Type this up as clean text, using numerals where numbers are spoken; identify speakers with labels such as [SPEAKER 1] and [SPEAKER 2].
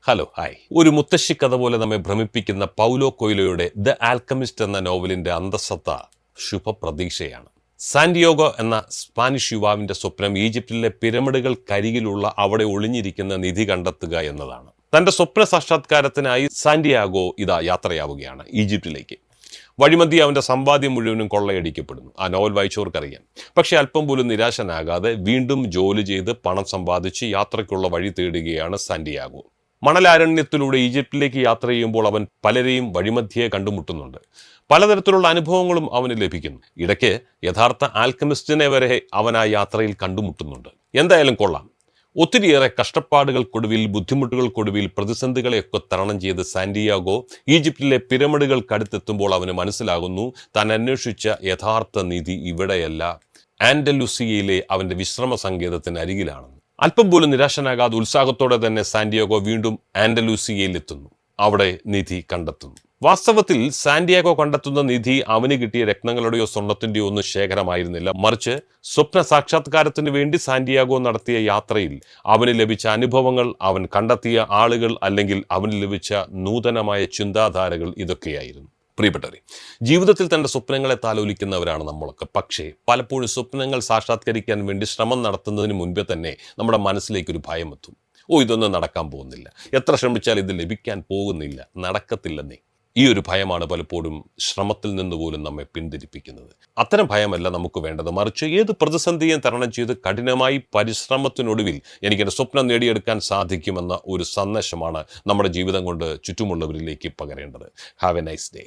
[SPEAKER 1] Hello hi. ഒരു മുത്തശ്ശി കഥ പോലെ നമ്മെ ഭ്രമിപ്പിക്കുന്ന പൗലോ കൊയ്ലോയുടെ ദ ആൽക്കമിസ്റ്റ് എന്ന നോവലിന്റെ അന്തസത്ത ശുഭപ്രതീക്ഷയാണ്. സാന്റിയാഗോ എന്ന സ്പാനിഷ് യുവാവിന്റെ സ്വപ്നം ഈജിപ്തിലെ പിരമിഡുകൾക്കരികിലുള്ള അവിടെ ഒളിഞ്ഞിരിക്കുന്ന നിധി കണ്ടെത്തുക എന്നതാണ്. തന്റെ സ്വപ്ന സാക്ഷാത്കാരത്തിനായി സാന്റിയാഗോ യാത്രയാവുകയാണ് ഈജിപ്തിലേക്ക്. വഴിമധ്യേ അവന്റെ സമ്പാദ്യം മുഴുവനും കൊള്ളയടിക്കപ്പെടുന്നു. ആ നോവൽ വായിച്ചവർക്കറിയാം. പക്ഷെ അല്പം പോലും നിരാശനാകാതെ വീണ്ടും ജോലി ചെയ്ത് പണം സമ്പാദിച്ച് യാത്രയ്ക്കുള്ള വഴി തേടുകയാണ് സാന്റിയാഗോ. മണലാരണ്യത്തിലൂടെ ഈജിപ്തിലേക്ക് യാത്ര ചെയ്യുമ്പോൾ അവൻ പലരെയും വഴിമധ്യേ കണ്ടുമുട്ടുന്നുണ്ട്. പലതരത്തിലുള്ള അനുഭവങ്ങളും അവന് ലഭിക്കുന്നു. ഇടയ്ക്ക് യഥാർത്ഥ ആൽക്കമിസ്റ്റിനെ വരെ അവൻ ആ യാത്രയിൽ കണ്ടുമുട്ടുന്നുണ്ട്. എന്തായാലും കൊള്ളാം. ഒത്തിരിയേറെ കഷ്ടപ്പാടുകൾക്കൊടുവിൽ, ബുദ്ധിമുട്ടുകൾക്കൊടുവിൽ, പ്രതിസന്ധികളെയൊക്കെ തരണം ചെയ്ത് സാന്റിയാഗോ ഈജിപ്തിലെ പിരമിഡുകൾക്കടുത്തെത്തുമ്പോൾ അവന് മനസ്സിലാകുന്നു താൻ അന്വേഷിച്ച യഥാർത്ഥ നിധി ഇവിടെയല്ല, ആൻഡലൂസിയയിലെ അവന്റെ വിശ്രമ സങ്കേതത്തിന് അരികിലാണെന്ന്. അല്പം പോലും നിരാശനാകാതെ ഉത്സാഹത്തോടെ തന്നെ സാന്റിയാഗോ വീണ്ടും ആൻഡലൂസിയയിൽ എത്തുന്നു. അവിടെ നിധി കണ്ടെത്തുന്നു. വാസ്തവത്തിൽ സാന്റിയാഗോ കണ്ടെത്തുന്ന നിധി അവന് കിട്ടിയ രത്നങ്ങളുടെയോ സ്വർണത്തിന്റെയോ ഒന്നും ശേഖരമായിരുന്നില്ല. മറിച്ച് സ്വപ്ന സാക്ഷാത്കാരത്തിന് വേണ്ടി സാന്റിയാഗോ നടത്തിയ യാത്രയിൽ അവന് ലഭിച്ച അനുഭവങ്ങൾ, അവൻ കണ്ടെത്തിയ ആളുകൾ, അല്ലെങ്കിൽ അവന് ലഭിച്ച നൂതനമായ ചിന്താധാരകൾ ഇതൊക്കെയായിരുന്നു. പ്രിയപ്പെട്ടവരെ, ജീവിതത്തിൽ തൻ്റെ സ്വപ്നങ്ങളെ താലോലിക്കുന്നവരാണ് നമ്മളൊക്കെ. പക്ഷേ പലപ്പോഴും സ്വപ്നങ്ങൾ സാക്ഷാത്കരിക്കാൻ വേണ്ടി ശ്രമം നടത്തുന്നതിന് മുൻപേ തന്നെ നമ്മുടെ മനസ്സിലേക്കൊരു ഭയം എത്തും. ഇതൊന്നും നടക്കാൻ പോകുന്നില്ല, എത്ര ശ്രമിച്ചാൽ ഇത് ലഭിക്കാൻ പോകുന്നില്ല, നടക്കത്തില്ലെന്നേ. ഈ ഒരു ഭയമാണ് പലപ്പോഴും ശ്രമത്തിൽ നിന്ന് പോലും നമ്മെ പിന്തിരിപ്പിക്കുന്നത്. അത്തരം ഭയമല്ല നമുക്ക് വേണ്ടത്. മറിച്ച് ഏത് പ്രതിസന്ധിയും തരണം ചെയ്ത് കഠിനമായി പരിശ്രമത്തിനൊടുവിൽ എനിക്കെൻ്റെ സ്വപ്നം നേടിയെടുക്കാൻ സാധിക്കുമെന്ന ഒരു സന്ദേശമാണ് നമ്മുടെ ജീവിതം കൊണ്ട് ചുറ്റുമുള്ളവരിലേക്ക് പകരേണ്ടത്. Have a nice day.